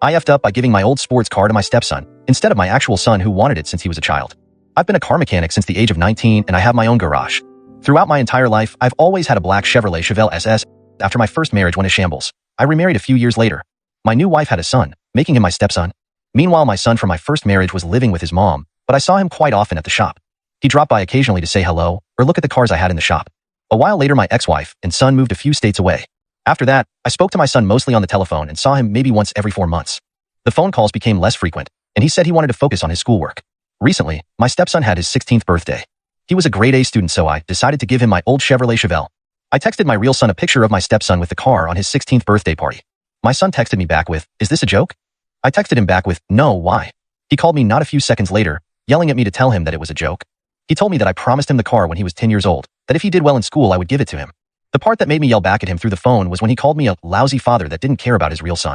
I effed up by giving my old sports car to my stepson, instead of my actual son who wanted it since he was a child. I've been a car mechanic since the age of 19 and I have my own garage. Throughout my entire life, I've always had a black Chevrolet Chevelle SS. After my first marriage went to shambles, I remarried a few years later. My new wife had a son, making him my stepson. Meanwhile, my son from my first marriage was living with his mom, but I saw him quite often at the shop. He dropped by occasionally to say hello or look at the cars I had in the shop. A while later, my ex-wife and son moved a few states away. After that, I spoke to my son mostly on the telephone and saw him maybe once every 4 months. The phone calls became less frequent, and he said he wanted to focus on his schoolwork. Recently, my stepson had his 16th birthday. He was a grade A student, so I decided to give him my old Chevrolet Chevelle. I texted my real son a picture of my stepson with the car on his 16th birthday party. My son texted me back with, "Is this a joke?" I texted him back with, "No, why?" He called me not a few seconds later, yelling at me to tell him that it was a joke. He told me that I promised him the car when he was 10 years old, that if he did well in school I would give it to him. The part that made me yell back at him through the phone was when he called me a lousy father that didn't care about his real son.